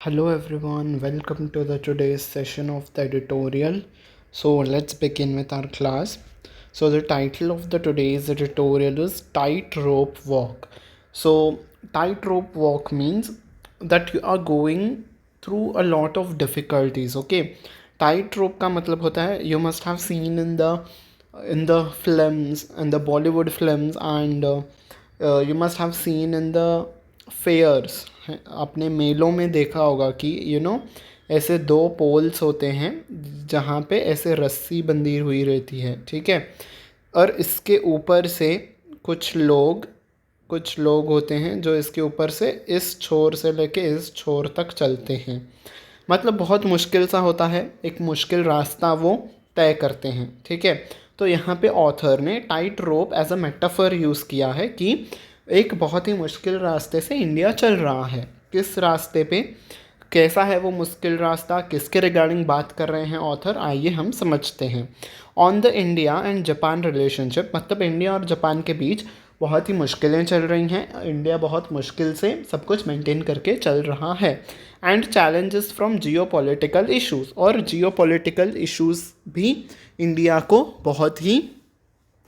Hello everyone, welcome to the today's session of the editorial. So let's begin with our class. So the title of the today's editorial is Tightrope Walk. So tightrope walk means that you are going through a lot of difficulties. Okay, tightrope का मतलब होता है you must have seen in the films, in the Bollywood films, and you must have seen in the fairs, अपने मेलों में देखा होगा कि ऐसे दो पोल्स होते हैं जहाँ पे ऐसे रस्सी बंधी हुई रहती है, ठीक है। और इसके ऊपर से कुछ लोग होते हैं जो इसके ऊपर से इस छोर से लेके इस छोर तक चलते हैं। मतलब बहुत मुश्किल सा होता है, एक मुश्किल रास्ता वो तय करते हैं, ठीक है। तो यहाँ पे ऑथर ने tight rope as a metaphor use किया है कि एक बहुत ही मुश्किल रास्ते से इंडिया चल रहा है। किस रास्ते पे, कैसा है वो मुश्किल रास्ता, किसके रिगार्डिंग बात कर रहे हैं ऑथर, आइए हम समझते हैं। On the India and Japan relationship, मतलब इंडिया और जापान के बीच बहुत ही मुश्किलें चल रही हैं। इंडिया बहुत मुश्किल से सब कुछ मेंटेन करके चल रहा है। And challenges from Jio political issues, और जियो पॉलिटिकल इशूज़ भी इंडिया को बहुत ही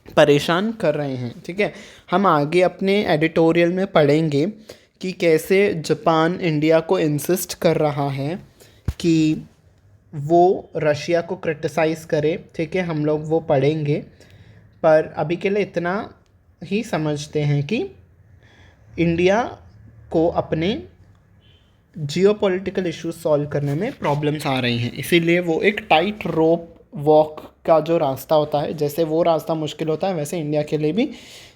परेशान कर रहे हैं, ठीक है। हम आगे अपने एडिटोरियल में पढ़ेंगे कि कैसे जापान इंडिया को इंसिस्ट कर रहा है कि वो रशिया को क्रिटिसाइज़ करे, ठीक है। हम लोग वो पढ़ेंगे, पर अभी के लिए इतना ही समझते हैं कि इंडिया को अपने जियोपॉलिटिकल इश्यूज सॉल्व करने में प्रॉब्लम्स आ रही हैं, इसीलिए वो एक टाइट रोप वॉक का जो रास्ता होता है, जैसे वो रास्ता मुश्किल होता है वैसे इंडिया के लिए भी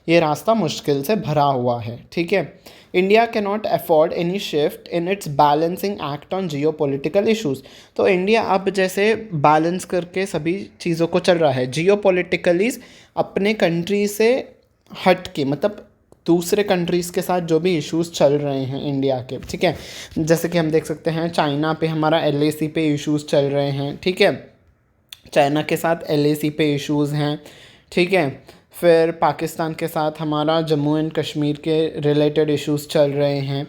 ये रास्ता मुश्किल से भरा हुआ है, ठीक है। India can not afford any shift in its balancing act on Jio political issues. तो इंडिया अब जैसे बैलेंस करके सभी चीज़ों को चल रहा है, जियो पॉलिटिकलीज अपने कंट्री से हट के, मतलब दूसरे कंट्रीज़ के साथ जो भी इश्यूज़ चल रहे हैं इंडिया के, ठीक है। जैसे कि हम देख सकते हैं चाइना पे हमारा LAC पे इश्यूज़ चल रहे हैं, ठीक है। चाइना के साथ LAC पे इश्यूज़ हैं, ठीक है। फिर पाकिस्तान के साथ हमारा जम्मू एंड कश्मीर के रिलेटेड इश्यूज़ चल रहे हैं,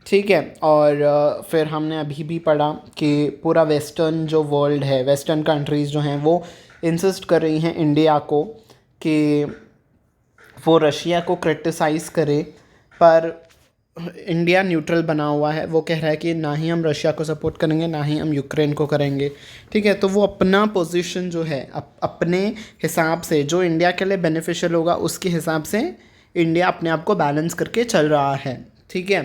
ठीक है। और फिर हमने अभी भी पढ़ा कि पूरा वेस्टर्न जो वर्ल्ड है, वेस्टर्न कंट्रीज़ जो हैं वो इंसिस्ट कर रही हैं इंडिया को कि वो रशिया को क्रिटिसाइज़ करे, पर इंडिया न्यूट्रल बना हुआ है। वो कह रहा है कि ना ही हम रशिया को सपोर्ट करेंगे ना ही हम यूक्रेन को करेंगे, ठीक है। तो वो अपना पोजीशन जो है अपने हिसाब से, जो इंडिया के लिए बेनिफिशियल होगा उसके हिसाब से इंडिया अपने आप को बैलेंस करके चल रहा है, ठीक है।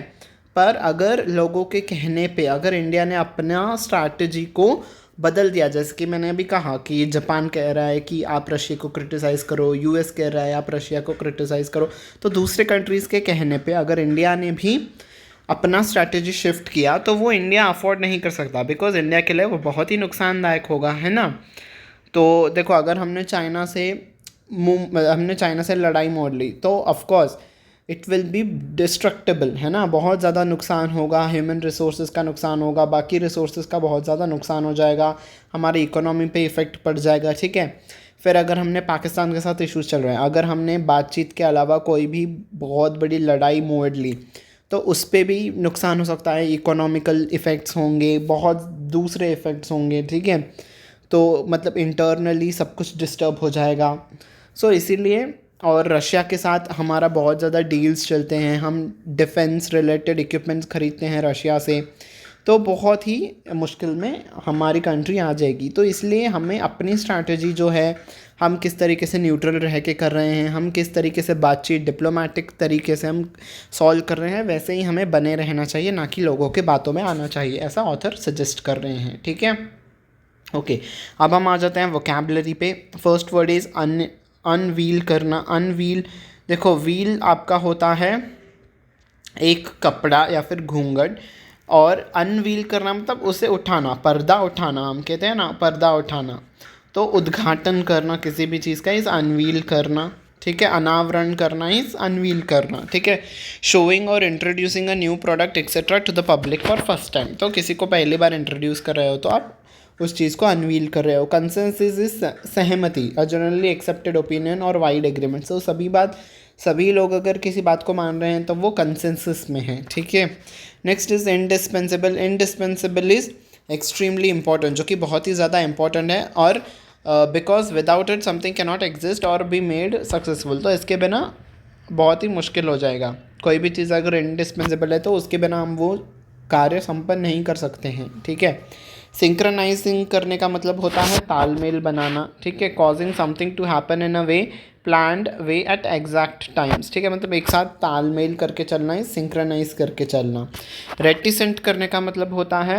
पर अगर लोगों के कहने पे अगर इंडिया ने अपना स्ट्रैटेजी को बदल दिया, जैसे कि मैंने अभी कहा कि जापान कह रहा है कि आप रशिया को क्रिटिसाइज़ करो, US कह रहा है आप रशिया को क्रिटिसाइज़ करो, तो दूसरे कंट्रीज़ के कहने पे अगर इंडिया ने भी अपना स्ट्रैटेजी शिफ्ट किया तो वो इंडिया अफोर्ड नहीं कर सकता, बिकॉज इंडिया के लिए वो बहुत ही नुकसानदायक होगा, है ना। तो देखो, अगर हमने चाइना से लड़ाई मोड़ ली तो of course it will be destructible, है ना। बहुत ज़्यादा नुकसान होगा, ह्यूमन रिसोर्सेज का नुकसान होगा, बाकी रिसोर्सेज का बहुत ज़्यादा नुकसान हो जाएगा, हमारी इकोनॉमी पे इफ़ेक्ट पड़ जाएगा, ठीक है। फिर अगर हमने पाकिस्तान के साथ इश्यूज चल रहे हैं, अगर हमने बातचीत के अलावा कोई भी बहुत बड़ी लड़ाई मोड़ ली तो उस पर भी नुकसान हो सकता है, इकोनॉमिकल इफ़ेक्ट्स होंगे, बहुत दूसरे इफ़ेक्ट्स होंगे, ठीक है। तो मतलब इंटरनली सब कुछ डिस्टर्ब हो जाएगा। सो इसीलिए, और रशिया के साथ हमारा बहुत ज़्यादा डील्स चलते हैं, हम डिफेंस रिलेटेड इक्विपमेंट्स खरीदते हैं रशिया से, तो बहुत ही मुश्किल में हमारी कंट्री आ जाएगी। तो इसलिए हमें अपनी स्ट्रैटेजी जो है, हम किस तरीके से न्यूट्रल रह के कर रहे हैं, हम किस तरीके से बातचीत डिप्लोमेटिक तरीके से हम सॉल्व कर रहे हैं, वैसे ही हमें बने रहना चाहिए, ना कि लोगों के बातों में आना चाहिए, ऐसा ऑथर सजेस्ट कर रहे हैं, ठीक है। ओके, अब हम आ जाते हैं वोकैबुलरी पे। फर्स्ट वर्ड इज़ अनवील करना। अनवील, देखो व्हील आपका होता है एक कपड़ा या फिर घूंघट, और अनवील करना मतलब उसे उठाना, पर्दा उठाना, हम कहते हैं ना पर्दा उठाना। तो उद्घाटन करना किसी भी चीज़ का इज़ अनवील करना, ठीक है। अनावरण करना इज़ अनवील करना, ठीक है। शोइंग और introducing a new product etcetera to the public for first time, तो किसी को पहली बार इंट्रोड्यूस कर रहे हो तो आप उस चीज़ को अनवील कर रहे हो। कंसेंसस इज सहमति, अ जनरली एक्सेप्टेड ओपिनियन और वाइड एग्रीमेंट, तो सभी बात सभी लोग अगर किसी बात को मान रहे हैं तो वो कंसेंसस में है, ठीक है। Next is indispensable. Indispensable is extremely important, जो कि बहुत ही ज़्यादा इम्पॉर्टेंट है, और because without it something can not exist और बी मेड सक्सेसफुल। तो इसके बिना बहुत ही मुश्किल हो जाएगा। कोई भी चीज़ अगर इंडिस्पेंसिबल है तो उसके बिना हम वो कार्य संपन्न नहीं कर सकते हैं, ठीक है। सिंक्रनाइजिंग करने का मतलब होता है तालमेल बनाना, ठीक है। Causing something to happen in a way planned way at exact times, ठीक है, मतलब एक साथ तालमेल करके चलना है, सिंक्रनाइज करके चलना। रेटिसेंट करने का मतलब होता है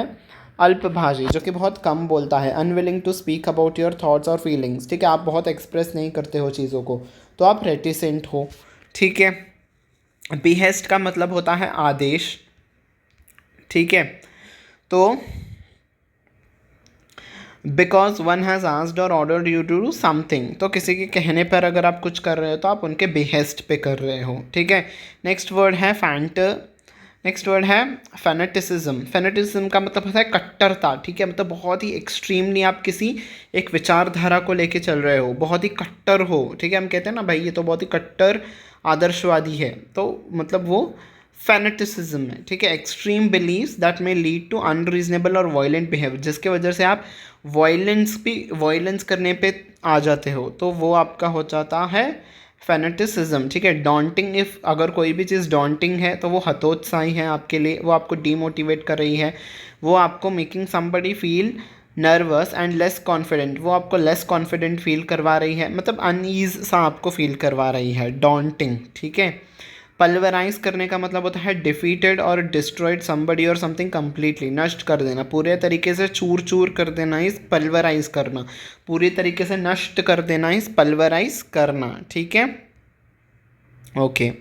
अल्पभाषी, जो कि बहुत कम बोलता है। Unwilling to speak about your thoughts और फीलिंग्स, ठीक है, आप बहुत एक्सप्रेस नहीं करते हो चीज़ों को, तो आप रेटिसेंट हो, ठीक है। बिहेस्ट का मतलब होता है आदेश, ठीक है। तो बिकॉज वन हैज़ आस्क्ड और ordered you to do something, तो किसी के कहने पर अगर आप कुछ कर रहे हो तो आप उनके बिहेस्ट पे कर रहे हो, ठीक है। नेक्स्ट वर्ड है फेनेटिसिज्म। फेनेटिसिज्म का मतलब होता है कट्टरता, ठीक है, मतलब बहुत ही एक्सट्रीमली आप किसी एक विचारधारा को लेके चल रहे हो, बहुत ही कट्टर हो, ठीक है। हम कहते हैं ना भाई ये तो बहुत ही कट्टर आदर्शवादी है, तो मतलब वो फेनेटिसिज्म है, ठीक है। Extreme believes that may lead to unreasonable और वायलेंट बिहेवियर, जिसके वजह से आप वायलेंस करने पे आ जाते हो, तो वो आपका हो जाता है फेनेटिसिज्म, ठीक है। डॉन्टिंग, इफ़ अगर कोई भी चीज़ डॉन्टिंग है तो वो हतोत्साही है आपके लिए, वो आपको डीमोटिवेट कर रही है, वो आपको making somebody feel nervous and less confident, वो आपको लेस कॉन्फिडेंट फील करवा रही है, मतलब अनईज सा आपको फील करवा रही है, डॉन्टिंग, ठीक है। पल्वराइज करने का मतलब होता है डिफीटेड और डिस्ट्रॉयड समबडी और समथिंग कम्प्लीटली, नष्ट कर देना, पूरे तरीके से चूर चूर कर देना इस पल्वराइज करना, पूरी तरीके से नष्ट कर देना इस पल्वराइज करना, ठीक है। ओके।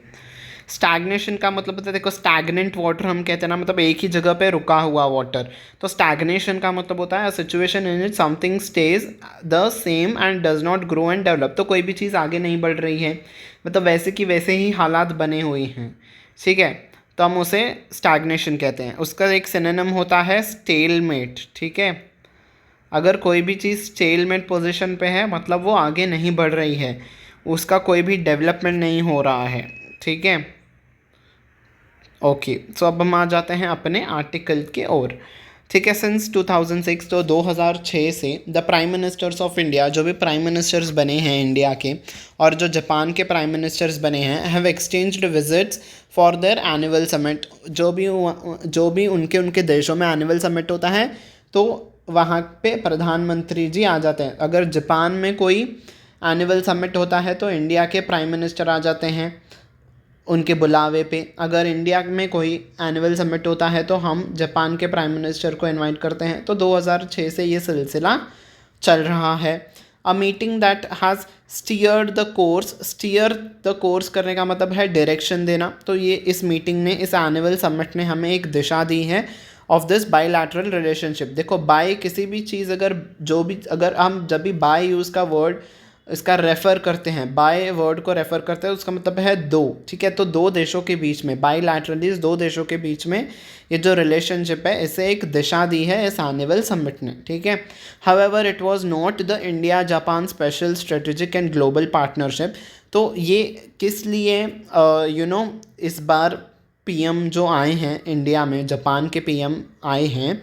स्टैग्नेशन का मतलब होता है, देखो स्टैग्नेंट वाटर हम कहते हैं ना, मतलब एक ही जगह पे रुका हुआ वाटर। तो स्टैग्नेशन का मतलब होता है situation in it something stage the same and does not grow and develop, तो कोई भी चीज़ आगे नहीं बढ़ रही है, मतलब वैसे की वैसे ही हालात बने हुए हैं, ठीक है, तो हम उसे स्टैग्नेशन कहते हैं। उसका एक सिनोनिम होता है स्टेलमेट, ठीक है। अगर कोई भी चीज़ स्टेलमेट पोजीशन पे है मतलब वो आगे नहीं बढ़ रही है, उसका कोई भी डेवलपमेंट नहीं हो रहा है, ठीक है। ओके, सो अब हम आ जाते हैं अपने आर्टिकल के ओर, ठीक है। सिंस 2006, तो 2006 से the prime ministers of India, जो भी प्राइम मिनिस्टर्स बने हैं इंडिया के और जो जापान के प्राइम मिनिस्टर्स बने हैं, have exchanged visits for their annual summit. जो भी उनके उनके देशों में एनुअल समिट होता है तो वहाँ पे प्रधानमंत्री जी आ जाते हैं। अगर जापान में कोई एनुअल समिट होता है तो इंडिया के प्राइम मिनिस्टर आ जाते हैं उनके बुलावे पे। अगर इंडिया में कोई एनुअल समिट होता है तो हम जापान के प्राइम मिनिस्टर को इनवाइट करते हैं। तो 2006 से ये सिलसिला चल रहा है। A meeting that has steered the course करने का मतलब है डायरेक्शन देना। तो ये इस मीटिंग ने, इस एनुअल समिट ने हमें एक दिशा दी है ऑफ दिस बाईलैटरल रिलेशनशिप। देखो बाय किसी भी चीज़ अगर हम जब भी बाय यूज़ का वर्ड इसका रेफ़र करते हैं, बाय वर्ड को रेफ़र करते हैं, उसका मतलब है दो, ठीक है। तो दो देशों के बीच में, बाईलैटरलीज दो देशों के बीच में ये जो रिलेशनशिप है इसे एक दिशा दी है इस एनुअल समिट ने, ठीक है। However it was not the India Japan special strategic and global partnership. तो ये किस लिए इस बार पीएम जो आए हैं इंडिया में, जापान के पीएम आए हैं,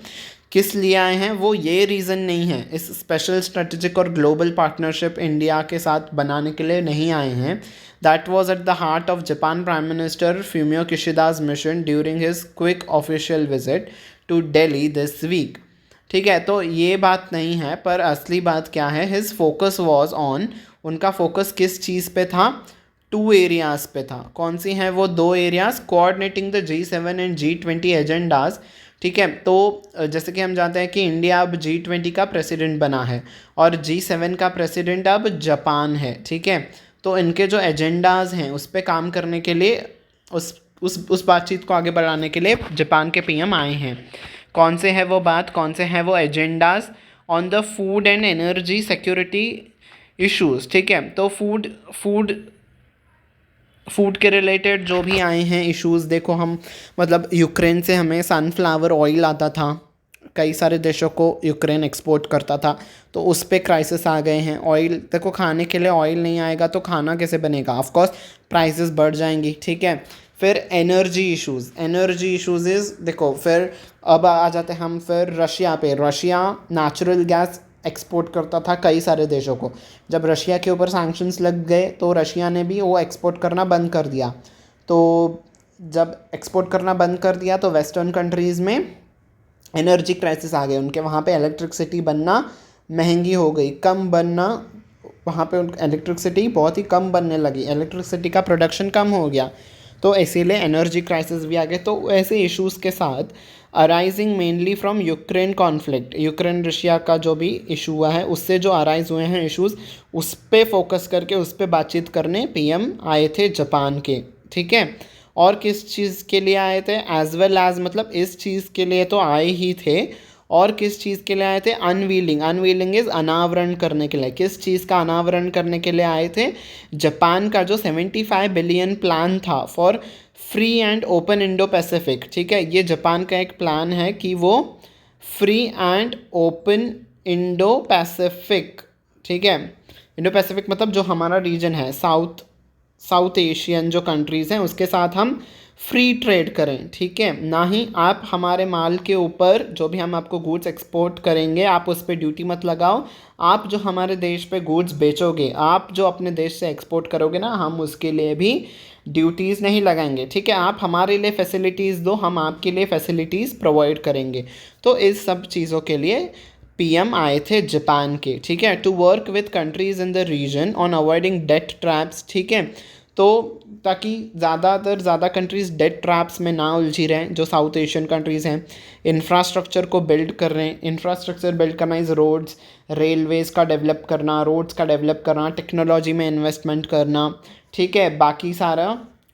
किस लिए आए हैं, वो ये रीज़न नहीं है, इस स्पेशल स्ट्रेटेजिक और ग्लोबल पार्टनरशिप इंडिया के साथ बनाने के लिए नहीं आए हैं। That was at the heart of Japan prime minister Fumio Kishida's mission during his quick official visit to Delhi this week, ठीक है। तो ये बात नहीं है, पर असली बात क्या है, हिज फोकस वॉज ऑन, उनका फोकस किस चीज़ पे था, 2 एरियाज़ पे था। कौन सी हैं वो 2 areas, coordinating the G7 and G20 agendas, ठीक है। तो जैसे कि हम जानते हैं कि इंडिया अब G20 का प्रेसिडेंट बना है और G7 का प्रेसिडेंट अब जापान है, ठीक है। तो इनके जो एजेंडाज हैं उस पर काम करने के लिए, उस बातचीत को आगे बढ़ाने के लिए जापान के पीएम आए हैं। कौन से है वो बात, कौन से हैं वो agendas, on the food and energy security issues, ठीक है। तो फूड के रिलेटेड जो भी आए हैं इश्यूज़, देखो हम मतलब यूक्रेन से हमें सनफ्लावर ऑयल आता था कई सारे देशों को यूक्रेन एक्सपोर्ट करता था, तो उस पर क्राइसिस आ गए हैं। ऑयल देखो, खाने के लिए ऑयल नहीं आएगा तो खाना कैसे बनेगा, ऑफ कोर्स प्राइसेस बढ़ जाएंगी, ठीक है। फिर एनर्जी इश्यूज इज़ देखो, फिर अब आ जाते हैं हम फिर रशिया पे। रशिया नेचुरल गैस एक्सपोर्ट करता था कई सारे देशों को। जब रशिया के ऊपर सैंक्शंस लग गए तो रशिया ने भी वो एक्सपोर्ट करना बंद कर दिया। तो जब एक्सपोर्ट करना बंद कर दिया तो वेस्टर्न कंट्रीज़ में एनर्जी क्राइसिस आ गए। उनके वहाँ पे इलेक्ट्रिसिटी बनना महंगी हो गई, कम बनना, वहाँ पे इलेक्ट्रिसिटी बहुत ही कम बनने लगी, इलेक्ट्रिसिटी का प्रोडक्शन कम हो गया, तो इसीलिए एनर्जी क्राइसिस भी आ गए। तो ऐसे इश्यूज़ के साथ arising mainly from Ukraine conflict, Ukraine Russia का जो भी इशू हुआ है उससे जो अराइज हुए हैं इश्यूज़, उस पर फोकस करके उस पर बातचीत करने पीएम आए थे जापान के, ठीक है। और किस चीज़ के लिए आए थे, एज वेल एज मतलब इस चीज़ के लिए तो आए ही थे, और किस चीज़ के लिए आए थे, अनवीलिंग इज़ अनावरण करने के लिए। किस चीज़ का अनावरण करने के लिए आए थे, जापान का जो 75 बिलियन प्लान था for free and open Indo Pacific, ठीक है। ये जापान का एक प्लान है कि वो free and open Indo Pacific, ठीक है। इंडो पैसिफिक मतलब जो हमारा रीजन है, साउथ एशियन जो कंट्रीज़ हैं उसके साथ हम फ्री ट्रेड करें, ठीक है। ना ही आप हमारे माल के ऊपर, जो भी हम आपको गुड्स एक्सपोर्ट करेंगे, आप उस पर ड्यूटी मत लगाओ। आप जो हमारे देश पे गुड्स बेचोगे, आप जो अपने देश से एक्सपोर्ट करोगे ना, हम उसके लिए भी ड्यूटीज़ नहीं लगाएंगे, ठीक है। आप हमारे लिए फैसिलिटीज़ दो, हम आपके लिए फैसिलिटीज़ प्रोवाइड करेंगे। तो इस सब चीज़ों के लिए पीएम आए थे जापान के, ठीक है, to work with countries in the region on avoiding debt traps, ठीक है। तो ताकि ज़्यादा कंट्रीज़ डेट ट्रैप्स में ना उलझी रहें, जो साउथ एशियन कंट्रीज़ हैं। इंफ्रास्ट्रक्चर को बिल्ड कर रहे हैं, इंफ्रास्ट्रक्चर बिल्ड करना इज़ रोड्स, रेलवेज़ का डेवलप करना, रोड्स का डेवलप करना, टेक्नोलॉजी में इन्वेस्टमेंट करना, ठीक है, बाकी सारा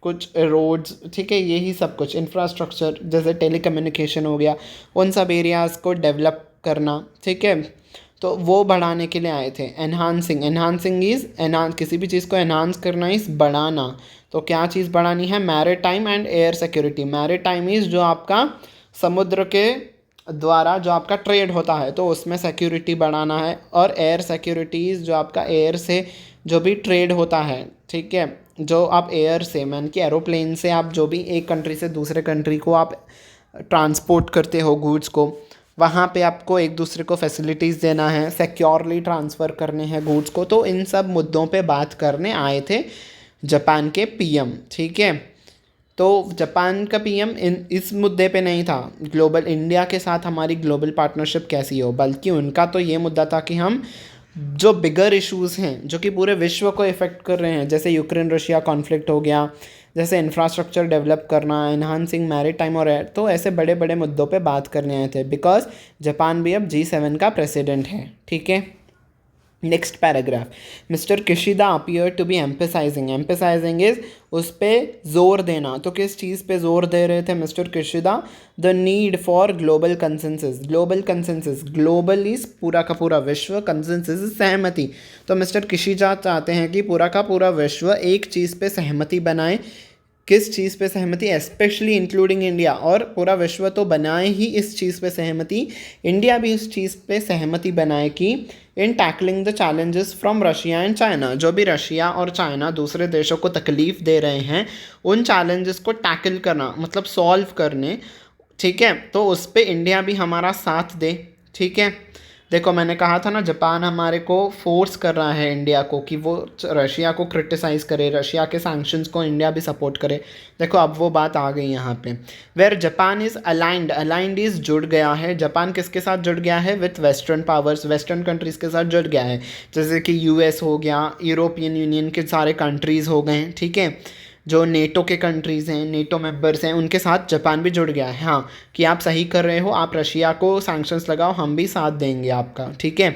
कुछ रोड्स, ठीक है, यही सब कुछ इंफ्रास्ट्रक्चर जैसे टेलीकम्युनिकेशन हो गया, उन सब एरियाज़ को डेवलप करना, ठीक है। तो वो बढ़ाने के लिए आए थे। एनहांसिंग इज़ किसी भी चीज़ को एनहांस करना इज़ बढ़ाना। तो क्या चीज़ बढ़ानी है, maritime and air security. Maritime is जो आपका समुद्र के द्वारा जो आपका ट्रेड होता है, तो उसमें सिक्योरिटी बढ़ाना है। और एयर सिक्योरिटीज़ जो आपका एयर से जो भी ट्रेड होता है, ठीक है, जो आप एयर से मान कि एरोप्लेन से आप जो भी एक कंट्री से दूसरे कंट्री को आप ट्रांसपोर्ट करते हो गुड्स को, वहाँ पे आपको एक दूसरे को फैसिलिटीज़ देना है, सिक्योरली ट्रांसफ़र करने हैं गुड्स को। तो इन सब मुद्दों पे बात करने आए थे जापान के पीएम, ठीक है। तो जापान का पीएम इस मुद्दे पे नहीं था ग्लोबल इंडिया के साथ हमारी ग्लोबल पार्टनरशिप कैसी हो, बल्कि उनका तो ये मुद्दा था कि हम जो बिगर इश्यूज़ हैं जो कि पूरे विश्व को इफ़ेक्ट कर रहे हैं, जैसे यूक्रेन रशिया कॉन्फ्लिक्ट हो गया, जैसे इंफ्रास्ट्रक्चर डेवलप करना, एनहांसिंग मैरीटाइम और एयर, तो ऐसे बड़े बड़े मुद्दों पे बात करने आए थे। बिकॉज जापान भी अब G7 का प्रेसिडेंट है, ठीक है। Next paragraph, mister Kishida appear to be emphasising is उस पर जोर देना। तो किस चीज़ पे जोर दे रहे थे mister Kishida, the need for global consensus, global is पूरा का पूरा विश्व, कंसेंसस इज सहमति। तो मिस्टर किशिदा चाहते हैं कि पूरा का पूरा विश्व एक चीज़ पे सहमति बनाए। किस चीज़ पे सहमति, स्पेशली इंक्लूडिंग इंडिया, और पूरा विश्व तो बनाए ही इस चीज़ पे सहमति, इंडिया भी इस चीज़ पे सहमति बनाए कि in tackling the challenges from Russia and China, जो भी रशिया और चाइना दूसरे देशों को तकलीफ़ दे रहे हैं, उन चैलेंजेस को टैकल करना मतलब सॉल्व करने, ठीक है। तो उस पर इंडिया भी हमारा साथ दे, ठीक है। देखो मैंने कहा था ना, जापान हमारे को फोर्स कर रहा है इंडिया को कि वो रशिया को क्रिटिसाइज़ करे, रशिया के सैंक्शंस को इंडिया भी सपोर्ट करे। देखो अब वो बात आ गई यहाँ पे, where Japan is aligned is जुड़ गया है। जापान किसके साथ जुड़ गया है, with western powers, western countries के साथ जुड़ गया है, जैसे कि यूएस हो गया, यूरोपियन यूनियन के सारे कंट्रीज़ हो गए, ठीक है। जो नेटो के कंट्रीज़ हैं, नेटो मेंबर्स हैं, उनके साथ जापान भी जुड़ गया है। हाँ कि आप सही कर रहे हो, आप रशिया को सैंक्शंस लगाओ, हम भी साथ देंगे आपका, ठीक है।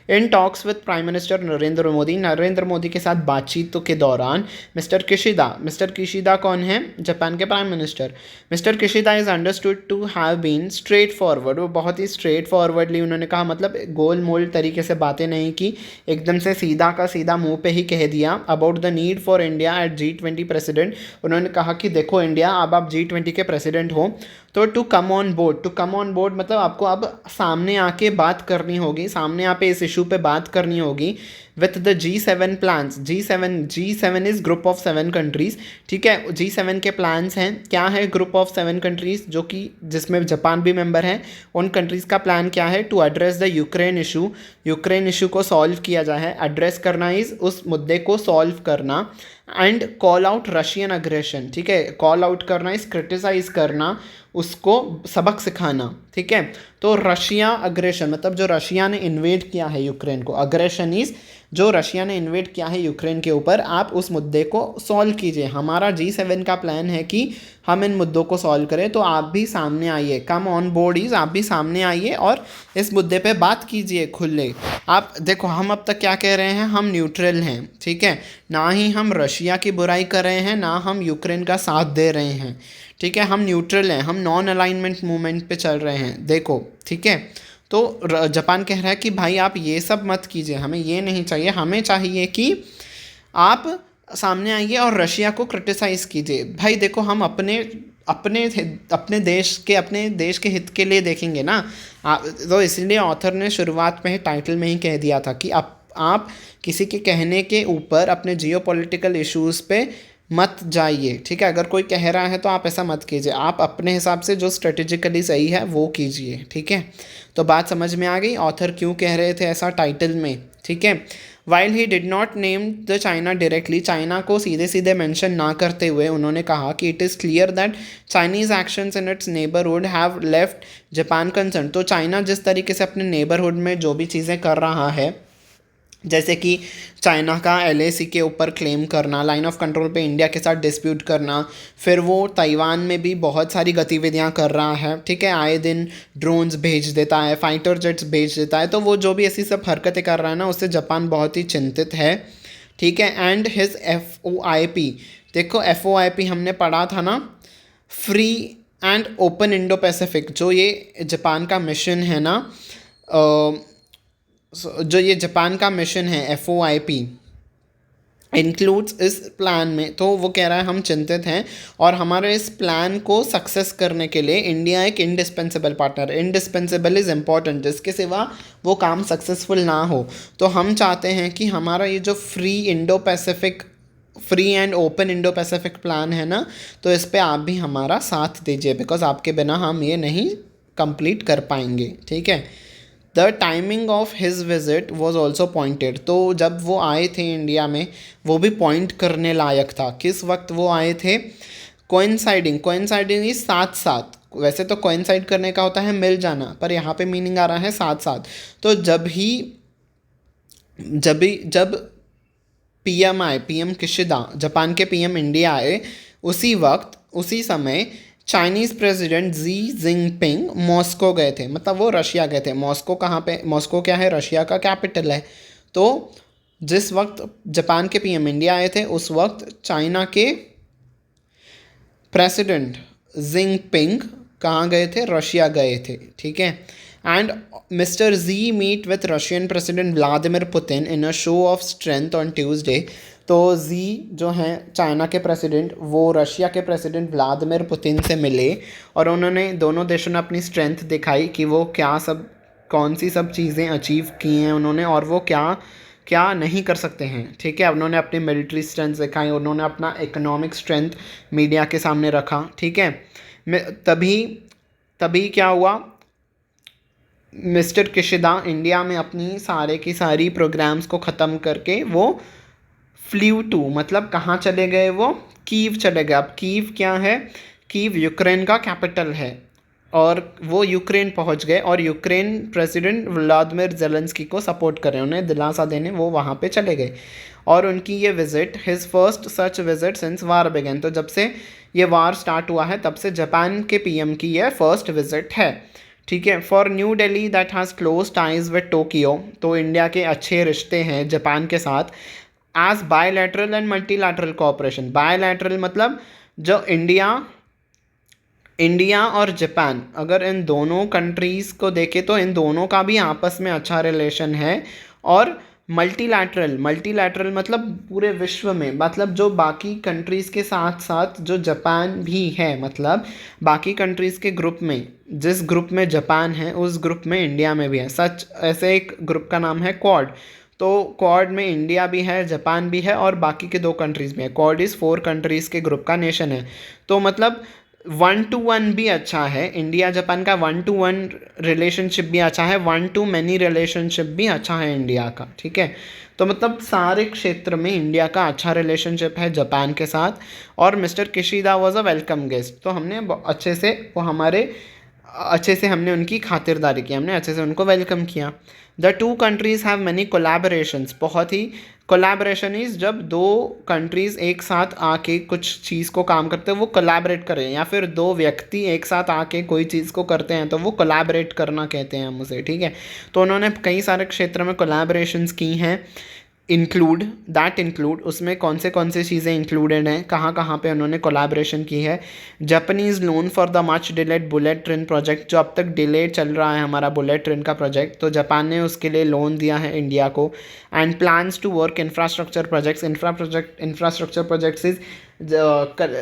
In talks with prime minister Narendra Modi के साथ बातचीत के दौरान मिस्टर किशिदा कौन है, जापान के prime minister. Mister Kishida is understood to have been straightforward, वो बहुत ही स्ट्रेट फॉरवर्डली उन्होंने कहा, मतलब गोल मोल तरीके से बातें नहीं की, एकदम से सीधा का सीधा मुंह पे ही कह दिया। About the need for India at G20 president, उन्होंने कहा कि देखो इंडिया, अब आप G20 के प्रेसिडेंट हो तो टू कम ऑन बोर्ड मतलब आपको अब सामने आके बात करनी होगी, सामने आके इस इशू पे बात करनी होगी with the G7 plans. G7 is group of 7 countries, ठीक है। G7 के प्लान्स हैं, क्या है ग्रुप ऑफ 7 कंट्रीज़ जो कि जिसमें जापान भी मेंबर है। उन कंट्रीज़ का प्लान क्या है? To address the Ukraine issue को सॉल्व किया जाए। एड्रेस करना इज़ उस मुद्दे को सॉल्व करना, and call out Russian aggression, ठीक है। कॉल आउट करना इज़ क्रिटिसाइज करना, उसको सबक सिखाना, ठीक है। तो रशिया अग्रेशन मतलब जो रशिया ने इन्वेड किया है यूक्रेन को, अग्रेशन इज़ जो रशिया ने इन्वेड किया है यूक्रेन के ऊपर, आप उस मुद्दे को सॉल्व कीजिए। हमारा G7 का प्लान है कि हम इन मुद्दों को सॉल्व करें, तो आप भी सामने आइए, कम ऑन बोर्ड इज़ आप भी सामने आइए और इस मुद्दे पे बात कीजिए खुले। आप देखो, हम अब तक क्या कह रहे हैं? हम न्यूट्रल हैं, ठीक है। ना ही हम रशिया की बुराई कर रहे हैं, ना हम यूक्रेन का साथ दे रहे हैं, ठीक है। हम न्यूट्रल हैं, हम नॉन अलाइनमेंट मूवमेंट पे चल रहे हैं, देखो, ठीक है। तो जापान कह रहा है कि भाई आप ये सब मत कीजिए, हमें ये नहीं चाहिए, हमें चाहिए कि आप सामने आइए और रशिया को क्रिटिसाइज़ कीजिए। भाई देखो, हम अपने देश के हित के लिए देखेंगे ना। तो इसलिए ऑथर ने शुरुआत में ही टाइटल में ही कह दिया था कि आप किसी के कहने के ऊपर अपने जियोपॉलिटिकल इश्यूज़ पे मत जाइए, ठीक है। अगर कोई कह रहा है तो आप ऐसा मत कीजिए, आप अपने हिसाब से जो स्ट्रेटेजिकली सही है वो कीजिए, ठीक है। तो बात समझ में आ गई ऑथर क्यों कह रहे थे ऐसा टाइटल में, ठीक है। While he did not name the China directly, China को सीधे सीधे मेंशन ना करते हुए उन्होंने कहा कि it is clear that Chinese actions in its neighbourhood have left Japan concern. तो चाइना जिस तरीके से अपने नेबरहुड में जो भी चीज़ें कर रहा है, जैसे कि चाइना का LAC के ऊपर क्लेम करना, लाइन ऑफ कंट्रोल पे इंडिया के साथ डिस्प्यूट करना, फिर वो ताइवान में भी बहुत सारी गतिविधियां कर रहा है, ठीक है। आए दिन ड्रोन्स भेज देता है, फाइटर जेट्स भेज देता है, तो वो जो भी ऐसी सब हरकतें कर रहा है ना, उससे जापान बहुत ही चिंतित है, ठीक है। एंड हिज FOIP, देखो FOIP हमने पढ़ा था ना, free and open Indo Pacific, जो ये जापान का मिशन है ना, जो ये जापान का मिशन है FOIP इंक्लूड्स इस प्लान में। तो वो कह रहा है हम चिंतित हैं और हमारे इस प्लान को सक्सेस करने के लिए इंडिया एक indispensable partner, indispensable is important, जिसके सिवा वो काम सक्सेसफुल ना हो। तो हम चाहते हैं कि हमारा ये जो free and open Indo Pacific plan है ना, तो इस पर आप भी हमारा साथ दीजिए, बिकॉज आपके बिना हम ये नहीं कंप्लीट कर पाएंगे, ठीक है। The timing of his visit was also pointed, तो जब वो आए थे इंडिया में वो भी पॉइंट करने लायक था। किस वक्त वो आए थे? कोइंसाइडिंग इज साथ साथ, वैसे तो कोइंसाइड करने का होता है मिल जाना, पर यहाँ पे मीनिंग आ रहा है साथ साथ। तो जब PM किशिदा, जापान के PM इंडिया आए, उसी समय Chinese president Xi Jinping Moscow गए थे, मतलब वो रशिया गए थे। मॉस्को कहाँ पे? मॉस्को क्या है? रशिया का कैपिटल है। तो जिस वक्त जापान के PM इंडिया आए थे, उस वक्त चाइना के प्रेसिडेंट जिनपिंग कहाँ गए थे? रशिया गए थे, ठीक है। And mister Xi meet with Russian president Vladimir Putin in a show of strength on Tuesday. तो जी जो हैं चाइना के प्रेसिडेंट, वो रशिया के प्रेसिडेंट व्लादिमिर पुतिन से मिले और उन्होंने, दोनों देशों ने अपनी स्ट्रेंथ दिखाई कि वो कौन सी सब चीज़ें अचीव की हैं उन्होंने, और वो क्या नहीं कर सकते हैं, ठीक है। उन्होंने अपनी मिलिट्री स्ट्रेंथ दिखाई, उन्होंने अपना इकोनॉमिक स्ट्रेंथ मीडिया के सामने रखा, ठीक है। तभी क्या हुआ, मिस्टर किशिदा इंडिया में अपनी सारे की सारी प्रोग्राम्स को ख़त्म करके वो फ्ल्यू टू, मतलब कहाँ चले गए? वो कीव चले गए। अब कीव क्या है? कीव यूक्रेन का कैपिटल है, और वो यूक्रेन पहुंच गए और यूक्रेन प्रेसिडेंट व्लादिमीर ज़ेलेंस्की को सपोर्ट कर रहे हैं, उन्हें दिलासा देने वो वहाँ पे चले गए। और उनकी ये visit, his first such visit since war began, तो जब से ये वार स्टार्ट हुआ है तब से जापान के PM की यह फर्स्ट विज़िट है, ठीक है। For New Delhi that has close ties with Tokyo, तो इंडिया के अच्छे रिश्ते हैं जापान के साथ। As bilateral and multilateral cooperation, bilateral मतलब जो इंडिया और जापान, अगर इन दोनों कंट्रीज़ को देखें तो इन दोनों का भी आपस में अच्छा रिलेशन है, और मल्टीलैटरल, मल्टीलैटरल मतलब पूरे विश्व में, मतलब जो बाकी कंट्रीज़ के साथ साथ जो जापान भी है, मतलब बाकी कंट्रीज़ के ग्रुप में जिस ग्रुप में जापान है उस ग्रुप में इंडिया में भी है। सच ऐसे एक ग्रुप का नाम है क्वाड। तो क्वाड में इंडिया भी है, जापान भी है और बाकी के 2 कंट्रीज़ भी है। क्वाड इज़ 4 कंट्रीज़ के ग्रुप का नेशन है। तो मतलब 1-to-1 भी अच्छा है, इंडिया जापान का 1-to-1 रिलेशनशिप भी अच्छा है, 1-to-many रिलेशनशिप भी अच्छा है इंडिया का, ठीक है। तो मतलब सारे क्षेत्र में इंडिया का अच्छा रिलेशनशिप है जापान के साथ। और mister Kishida was a welcome guest, तो हमने अच्छे से वो हमारे अच्छे से हमने उनकी खातिरदारी की, हमने अच्छे से उनको वेलकम किया। The two countries have many collaborations, बहुत ही कोलैबोरेशन इज़ जब 2 कंट्रीज़ एक साथ आके कुछ चीज़ को काम करते हैं वो कोलैबोरेट करें, या फिर 2 व्यक्ति एक साथ आके कोई चीज़ को करते हैं तो वो कोलैबोरेट करना कहते हैं हम उसे, ठीक है। तो उन्होंने कई सारे क्षेत्र में कोलैबोरेशंस की हैं। इंक्लूड उसमें कौन से चीज़ें इंक्लूडेड हैं, कहाँ कहाँ पे उन्होंने कोलैबोरेशन की है। Japanese loan for the much delayed bullet train project, जो अब तक डिले चल रहा है हमारा बुलेट ट्रेन का प्रोजेक्ट, तो जापान ने उसके लिए लोन दिया है इंडिया को। And plans to work infrastructure projects, infrastructure projects is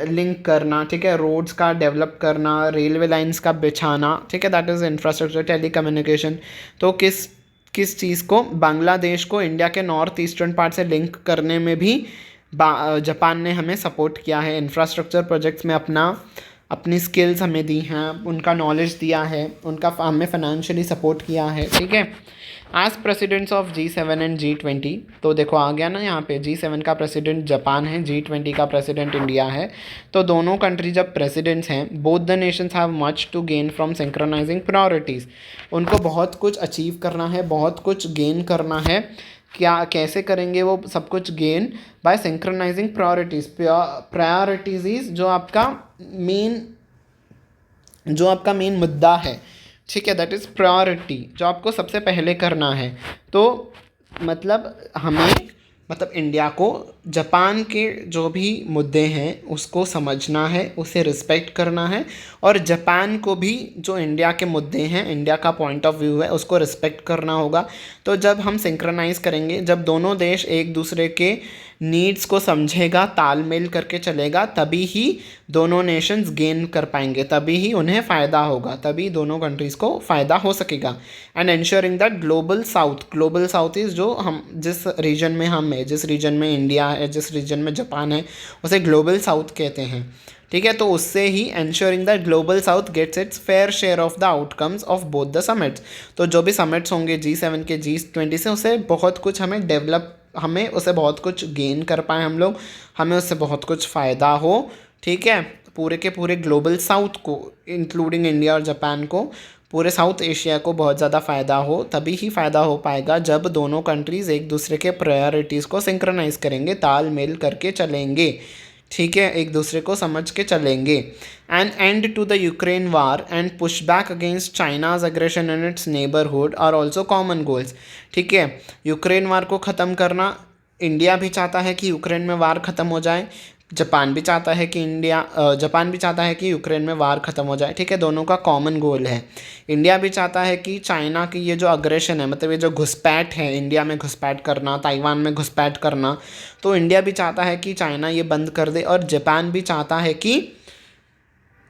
link करना, ठीक है, रोड्स का डेवलप करना, रेलवे लाइन्स का बिछाना, ठीक है, दैट इज़ इंफ्रास्ट्रक्चर। टेलीकम्युनिकेशन, तो किस चीज़ को, बांग्लादेश को इंडिया के नॉर्थ ईस्टर्न पार्ट से लिंक करने में भी जापान ने हमें सपोर्ट किया है। इंफ्रास्ट्रक्चर प्रोजेक्ट्स में अपनी स्किल्स हमें दी हैं, उनका नॉलेज दिया है, उनका हमें फाइनेंशियली सपोर्ट किया है, ठीक है। As presidents of G7 and G20, तो देखो आ गया ना यहाँ पे, G7 का प्रेसिडेंट जापान है, G20 का प्रेसिडेंट इंडिया है। तो दोनों कंट्री जब प्रेसिडेंट्स हैं, both the nations have much to gain from synchronising priorities, उनको बहुत कुछ अचीव करना है, बहुत कुछ गेन करना है। क्या कैसे करेंगे वो सब कुछ gain? By synchronising priorities. Priorities is जो आपका मेन मुद्दा है, ठीक है, दैट इज़ प्रायोरिटी, जो आपको सबसे पहले करना है। तो मतलब इंडिया को जापान के जो भी मुद्दे हैं उसको समझना है, उसे रिस्पेक्ट करना है, और जापान को भी जो इंडिया के मुद्दे हैं, इंडिया का पॉइंट ऑफ व्यू है, उसको रिस्पेक्ट करना होगा। तो जब हम सिंक्रोनाइज़ करेंगे, जब दोनों देश एक दूसरे के नीड्स को समझेगा, तालमेल करके चलेगा, तभी ही दोनों नेशंस गेन कर पाएंगे, तभी ही उन्हें फ़ायदा होगा, तभी दोनों कंट्रीज़ को फ़ायदा हो सकेगा। And ensuring that global south is जो हम जिस रीजन में हम है, जिस रीजन में इंडिया है, जिस रीजन में जापान है, उसे ग्लोबल साउथ कहते हैं, ठीक है। तो उससे ही ensuring that global south gets its fair share of the outcomes of both the summits. तो जो भी समिट्स होंगे G7 के, G20 से, उसे बहुत कुछ हमें उससे बहुत कुछ गेन कर पाए हम लोग, हमें उससे बहुत कुछ फ़ायदा हो, ठीक है। पूरे के पूरे ग्लोबल साउथ को, इंक्लूडिंग इंडिया और जापान को, पूरे साउथ एशिया को बहुत ज़्यादा फ़ायदा हो, तभी ही फ़ायदा हो पाएगा जब दोनों कंट्रीज़ एक दूसरे के प्रायोरिटीज़ को सिंक्रोनाइज़ करेंगे, तालमेल करके चलेंगे, ठीक है, एक दूसरे को समझ के चलेंगे। An end to the Ukraine war and push back against China's aggression in its neighbourhood are also common goals, ठीक है। यूक्रेन वार को ख़त्म करना, इंडिया भी चाहता है कि यूक्रेन में वार ख़त्म हो जाए, जापान भी चाहता है कि यूक्रेन में वार ख़त्म हो जाए, ठीक है, दोनों का कॉमन गोल है। इंडिया भी चाहता है कि चाइना की ये जो अग्रेशन है, मतलब ये जो घुसपैठ है, इंडिया में घुसपैठ करना, ताइवान में घुसपैठ करना, तो इंडिया भी चाहता है कि चाइना ये बंद कर दे, और जापान भी चाहता है कि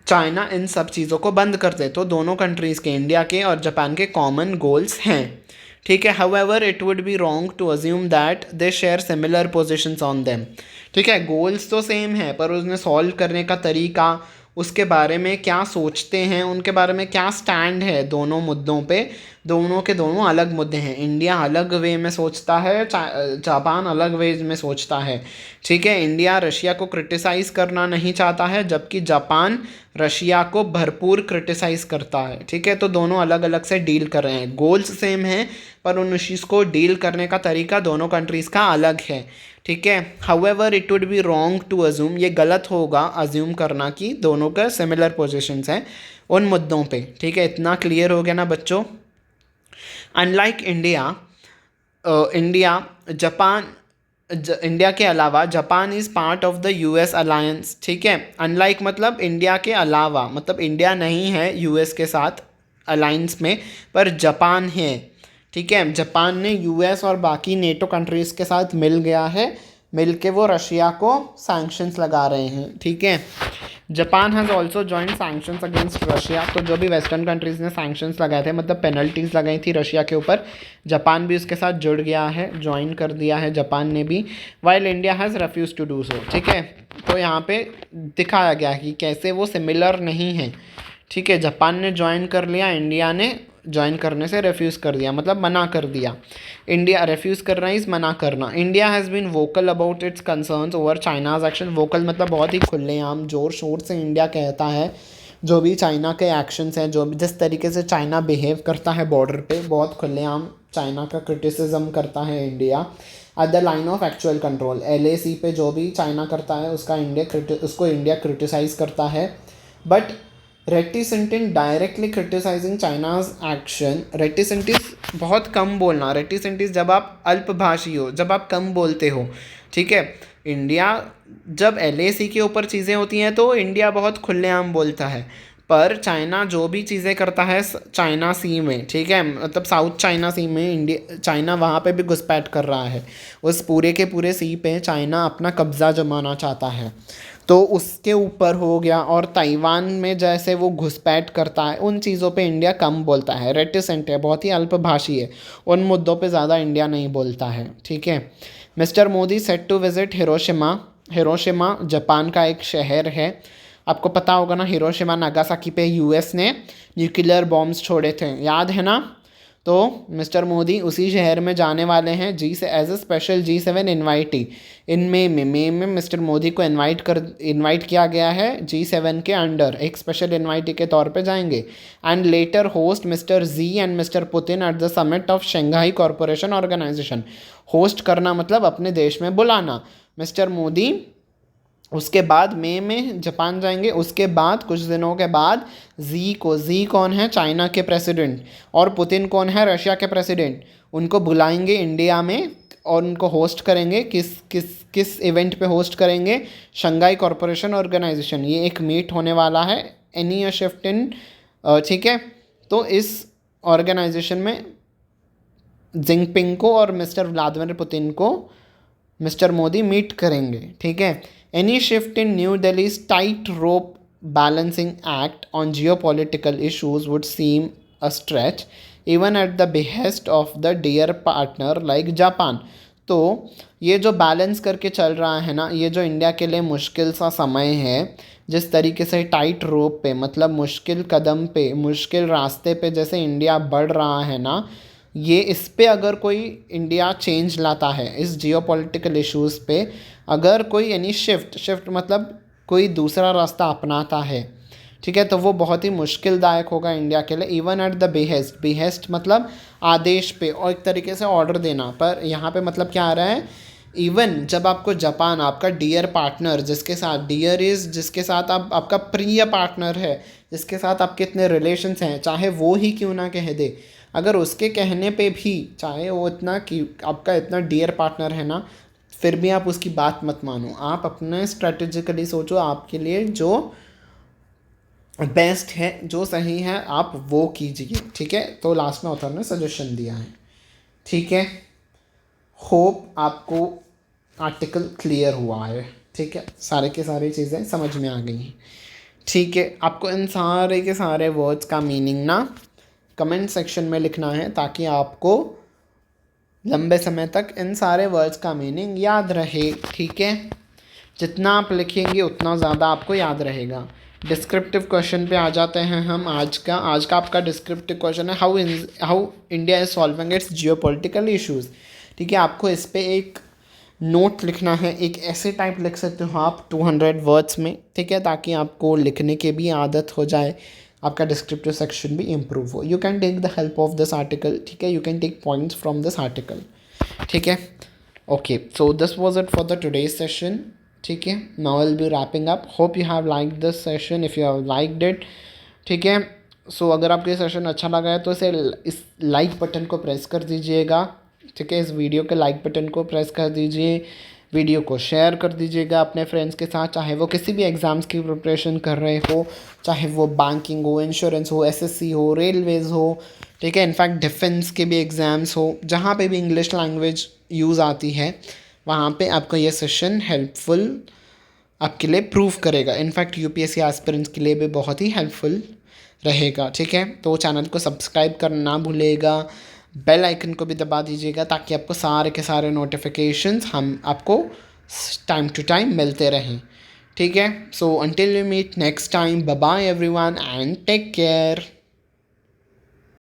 चाइना इन सब चीज़ों को बंद कर दे। तो दोनों कंट्रीज़ के, इंडिया के और जापान के कॉमन गोल्स हैं, ठीक है। However it would be wrong to assume that they share similar positions on them, ठीक है। गोल्स तो सेम है, पर उसने सॉल्व करने का तरीका, उसके बारे में क्या सोचते हैं, उनके बारे में क्या स्टैंड है दोनों मुद्दों पे, दोनों के दोनों अलग मुद्दे हैं। इंडिया अलग वे में सोचता है, जापान अलग वे में सोचता है, ठीक है। इंडिया रशिया को क्रिटिसाइज़ करना नहीं चाहता है, जबकि जापान रशिया को भरपूर क्रिटिसाइज़ करता है, ठीक है। तो दोनों अलग अलग से डील कर रहे हैं, गोल्स सेम हैं, पर उन चीज़ को डील करने का तरीका दोनों कंट्रीज़ का अलग है, ठीक है। However it would be wrong to assume, ये गलत होगा अज्यूम करना कि दोनों का सिमिलर पोजीशंस हैं उन मुद्दों पे, ठीक है। इतना क्लियर हो गया ना बच्चों। अनलाइक इंडिया के अलावा Japan is part of the US alliance, ठीक है। अनलाइक मतलब इंडिया के अलावा, मतलब इंडिया नहीं है US के साथ अलायंस में, पर जापान है, ठीक है, जापान ने यूएस और बाकी नेटो कंट्रीज़ के साथ मिल गया है, मिल के वो रशिया को सैंक्शंस लगा रहे हैं। ठीक है, Japan has also joint sanctions against Russia. तो जो भी वेस्टर्न कंट्रीज़ ने सैंक्शंस लगाए थे, मतलब पेनल्टीज़ लगाई थी रशिया के ऊपर, जापान भी उसके साथ जुड़ गया है, ज्वाइन कर दिया है जापान ने भी, while India has refuse to do so. ठीक है, तो यहाँ पे दिखाया गया कि कैसे वो सिमिलर नहीं है। ठीक है, जापान ने ज्वाइन कर लिया, इंडिया ने ज्वाइन करने से रेफ्यूज़ कर दिया, मतलब मना कर दिया। इंडिया रेफ्यूज़ करना इज़ मना करना। India has been vocal about its concerns over China's action. Vocal मतलब बहुत ही खुलेआम ज़ोर शोर से इंडिया कहता है जो भी चाइना के एक्शंस हैं, जो भी जिस तरीके से चाइना बिहेव करता है बॉर्डर पे, बहुत खुलेआम चाइना का क्रिटिसिज्म करता है India at the line of actual control. LAC पे जो भी चाइना करता है उसको इंडिया क्रिटिसाइज़ करता है, but reticent in directly criticising China's action. Reticent is बहुत कम बोलना, रेटिसेंटिस जब आप अल्पभाषी हो, जब आप कम बोलते हो। ठीक है, इंडिया जब LAC के ऊपर चीज़ें होती हैं तो इंडिया बहुत खुलेआम बोलता है, पर चाइना जो भी चीज़ें करता है चाइना सी में, ठीक है, मतलब साउथ चाइना सी में इंडिया चाइना वहाँ पे भी घुसपैठ कर रहा है। उस पूरे के पूरे सी पे चाइना अपना कब्ज़ा जमाना चाहता है, तो उसके ऊपर हो गया। और ताइवान में जैसे वो घुसपैठ करता है, उन चीज़ों पे इंडिया कम बोलता है, रेटिसेंट है, बहुत ही अल्पभाषी है, उन मुद्दों पे ज़्यादा इंडिया नहीं बोलता है। ठीक है, mister Modi set to visit Hiroshima. Hiroshima Japan का एक शहर है, आपको पता होगा ना, हिरोशिमा नागासाकी पे US ने न्यूक्लियर बॉम्ब्स छोड़े थे, याद है ना। तो मिस्टर मोदी उसी शहर में जाने वाले हैं as a special G7 invitee. In May में मिस्टर मोदी को इन्वाइट किया गया है G7 के अंडर, एक स्पेशल इन्वाइटी के तौर पे जाएंगे। And later host mister Xi and mister Putin at the summit of Shanghai corporation organisation. Host करना मतलब अपने देश में बुलाना। मिस्टर मोदी उसके बाद मई में जापान जाएंगे, उसके बाद कुछ दिनों के बाद जी कौन है, चाइना के प्रेसिडेंट, और पुतिन कौन है, रशिया के प्रेसिडेंट, उनको बुलाएंगे इंडिया में और उनको होस्ट करेंगे। किस इवेंट पे होस्ट करेंगे, शंघाई कॉरपोरेशन ऑर्गेनाइजेशन। ये एक मीट होने वाला है, एनी शिफ्ट इन। ठीक है, तो इस ऑर्गेनाइजेशन में जिनपिंग को और मिस्टर व्लादिमीर पुतिन को मिस्टर मोदी मीट करेंगे। ठीक है, any shift in New Delhi's tight rope balancing act on geopolitical issues would seem a stretch even at the behest of the dear partner like Japan. तो ये जो बैलेंस करके चल रहा है ना, ये जो इंडिया के लिए मुश्किल सा समय है, जिस तरीके से टाइट रोप पे, मतलब मुश्किल कदम पे, मुश्किल रास्ते पे जैसे इंडिया बढ़ रहा है ना, ये इस पे अगर कोई इंडिया चेंज लाता है, इस जियोपॉलिटिकल इश्यूज़ पे अगर कोई यानी शिफ्ट मतलब कोई दूसरा रास्ता अपनाता है, ठीक है, तो वो बहुत ही मुश्किलदायक होगा इंडिया के लिए। इवन एट द बिहेस्ट मतलब आदेश पे, और एक तरीके से ऑर्डर देना, पर यहाँ पे मतलब क्या आ रहा है, इवन जब आपको जापान, आपका डियर पार्टनर, जिसके साथ आपका प्रिय पार्टनर है, जिसके साथ आपके इतने रिलेशंस हैं, चाहे वो ही क्यों ना कह दे, अगर उसके कहने पे भी, चाहे वो इतना कि आपका इतना डियर पार्टनर है ना, फिर भी आप उसकी बात मत मानो। आप अपने स्ट्रेटेजिकली सोचो, आपके लिए जो बेस्ट है, जो सही है, आप वो कीजिए। ठीक है, तो लास्ट में ऑथर ने सजेशन दिया है। ठीक है, होप आपको आर्टिकल क्लियर हुआ है। ठीक है, सारे के सारी चीज़ें समझ में आ गई हैं। ठीक है, आपको इन सारे के सारे वर्ड्स का मीनिंग ना कमेंट सेक्शन में लिखना है, ताकि आपको लंबे समय तक इन सारे वर्ड्स का मीनिंग याद रहे। ठीक है, जितना आप लिखेंगे उतना ज़्यादा आपको याद रहेगा। डिस्क्रिप्टिव क्वेश्चन पे आ जाते हैं हम। आज का आपका डिस्क्रिप्टिव क्वेश्चन है, how India is solving it's geopolitical issues. ठीक है, आपको इस पे एक नोट लिखना है, एक ऐसे टाइप लिख सकते हो आप 200 वर्ड्स में। ठीक है, ताकि आपको लिखने की भी आदत हो जाए, आपका डिस्क्रिप्टिव सेक्शन भी इम्प्रूव हो। You can take the help of this article. ठीक है, you can take points from this article. ठीक है, okay, so this was it for the today's session. ठीक है, now I will be wrapping up. Hope you have like this session, if you have liked it. ठीक है, सो अगर आपको ये session अच्छा लगा है तो इस लाइक बटन को प्रेस कर दीजिएगा। ठीक है, इस वीडियो के लाइक बटन को प्रेस कर दीजिए, वीडियो को शेयर कर दीजिएगा अपने फ्रेंड्स के साथ, चाहे वो किसी भी एग्ज़ाम्स की प्रिपरेशन कर रहे हो, चाहे वो बैंकिंग हो, इंश्योरेंस हो, SSC हो, रेलवेज़ हो। ठीक है। इनफैक्ट डिफेंस के भी एग्ज़ाम्स हो, जहाँ पे भी इंग्लिश लैंग्वेज यूज़ आती है वहाँ पे आपको ये सेशन हेल्पफुल आपके लिए प्रूव करेगा। इनफैक्ट यूपीएससी एस्पिरेंट्स के लिए भी बहुत ही हेल्पफुल रहेगा। ठीक है, तो चैनल को सब्सक्राइब करना ना भूलिएगा, बेल आइकन को भी दबा दीजिएगा ताकि आपको सारे के सारे नोटिफिकेशंस हम आपको टाइम टू टाइम मिलते रहें। ठीक है, so until we meet next time, bye bye everyone and take care.